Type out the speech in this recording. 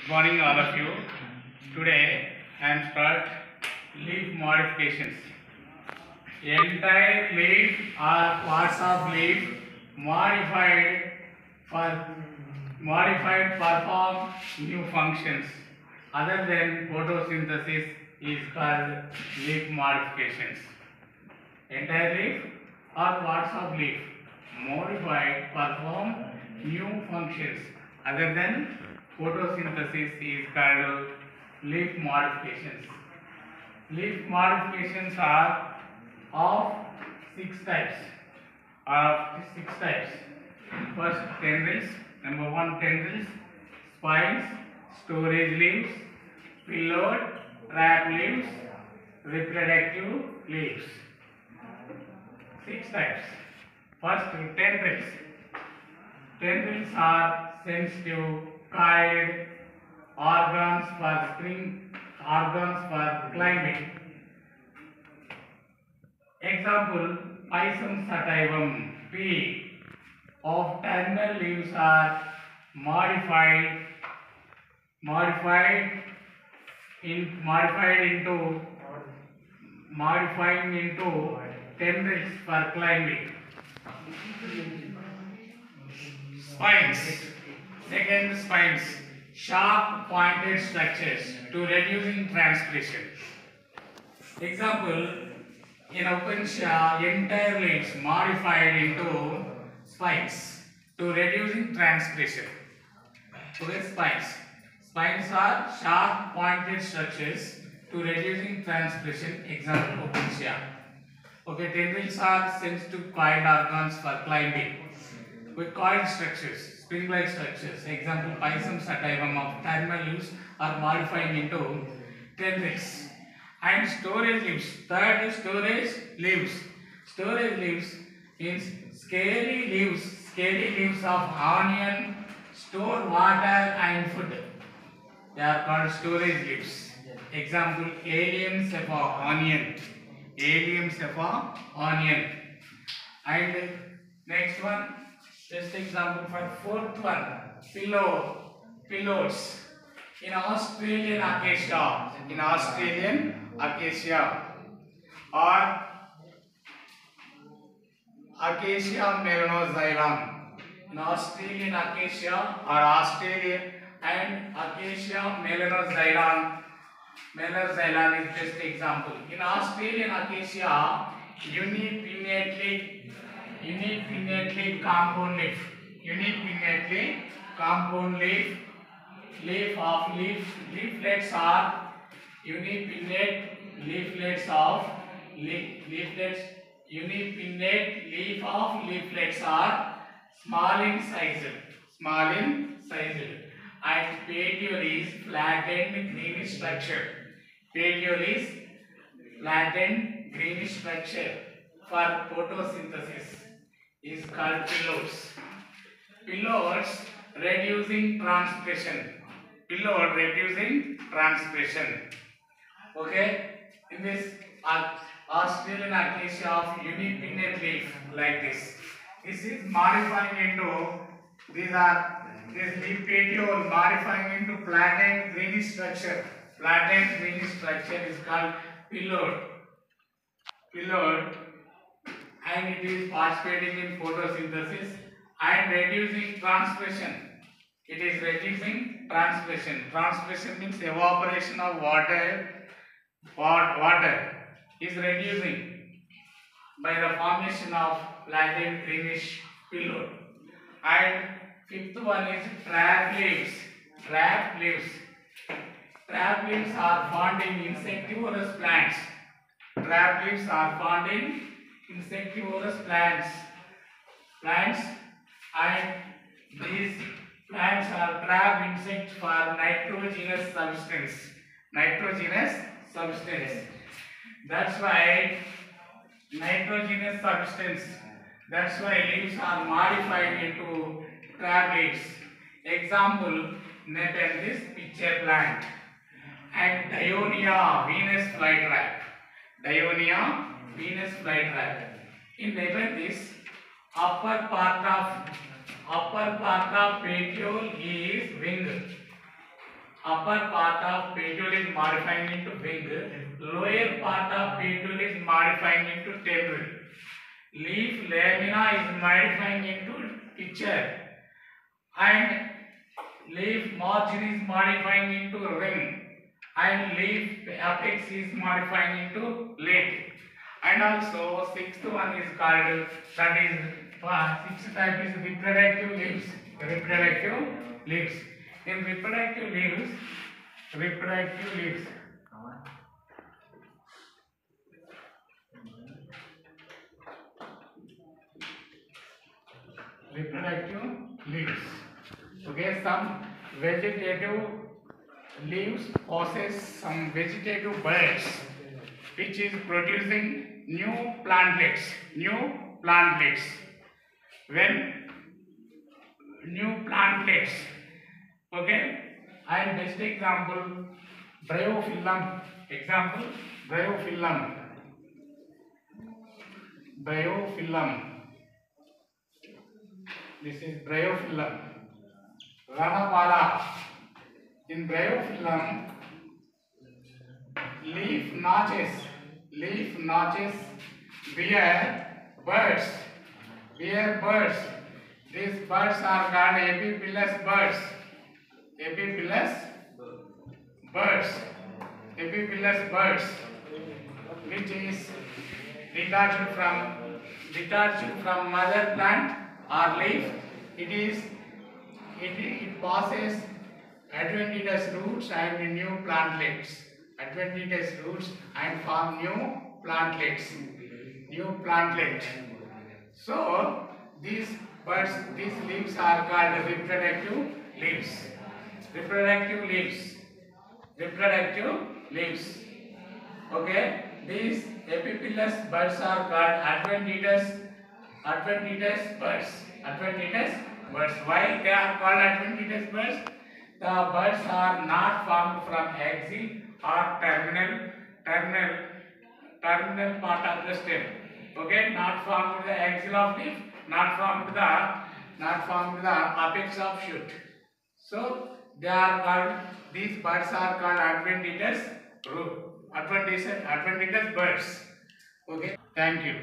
Good morning, all of you. Today I am start leaf modifications. Entire leaf or parts of leaf modified for perform new functions other than photosynthesis is called leaf modifications. Entire leaf or parts of leaf modified perform new functions other than photosynthesis is called leaf modifications. Leaf modifications are of six types. First, tendrils. Number one, tendrils, spines, storage leaves, pillowed, trap leaves, reproductive leaves. Six types. First, tendrils. Tendrils are sensitive, coiled organs for climbing. Example, Pisum sativum, P, of terminal leaves are modified into tendrils for climbing. Spines. Second, spines, sharp pointed structures to reducing transpiration. Example, in Opensia, entire leaves modified into spines to reducing transpiration. Okay, spines. Spines are sharp pointed structures to reducing transpiration. Example, Opensia. Okay, tendrils are sensitive coiled organs for climbing. With coiled structures, spring-like structures. Example, Pisum sativum of terminal leaves are modifying into tendrils. And storage leaves. Third, storage leaves. Storage leaves means scaly leaves. Scaly leaves of onion store water and food. They are called storage leaves. Example, Allium cephas onion. Allium cephas onion. And next one, just example for fourth one, pillows. In Australian acacia or Acacia melanoxylon. In Australian acacia or Australian and Acacia melanoxylon. Melanoxylon is just example. In Australian acacia, unipinnately compound leaf. Unipinnately compound leaf. Leaflets are unipinnate leaflets of leaflets. Unipinnate leaf of leaflets are small in size. And petiole is flattened greenish structure. Petiole is flattened greenish structure for photosynthesis is called pillows. Pillows reducing transpiration. Okay, in this Australian acacia of unipinnate leaf like this. This is modifying into this leaf petiole modifying into flattened greenish structure. Flattened greenish structure is called pillowed, and it is participating in photosynthesis and reducing transpiration. It is reducing transpiration. Transpiration means evaporation of water. Water is reducing by the formation of flattened greenish pillow. And fifth one is trap leaves. Trap leaves are found in insectivorous plants. Trap leaves are found in insectivorous plants, and these plants are trap insects for nitrogenous substance. That's why leaves are modified into trap leaves. Example, Nepenthes picture plant and Dionia Venus flytrap. In Nepenthes, upper part of petiole is winged. Upper part of petal is modifying into wing. Lower part of petal is modifying into tendril. Leaf lamina is modifying into pitcher. And leaf margin is modifying into ring. And leaf apex is modifying into late. And also sixth one is called, that is sixth type is reproductive leaves. Reproductive leaves. In reproductive leaves, reproductive leaves. Reproductive leaves. Okay, some vegetative leaves possess some vegetative buds which is producing new plantlets. New plantlets. When new plantlets, okay, and best example bryophyllum. Example bryophyllum. Bryophyllum. This is bryophyllum. Ranapala. In bryophyllum, leaf notches bear birds. Bear birds. These birds are called epiphyllous birds. Epiphyllous birds. Epiphyllous birds, which is detached from mother plant or leaf. It passes adventitious roots and new plantlets. Adventitious roots and form new plantlets. New plantlet. So these birds, these leaves are called reproductive leaves. Reproductive leaves. Reproductive leaves. Okay. These epiphyllous birds are called adventitious birds. Adventitious birds. Why they are called adventitious birds? The birds are not formed from axil or terminal part of the stem. Okay, not formed with the axil of leaf, not formed with the apex of shoot. So they are called, these birds are called adventitious birds. Okay, thank you.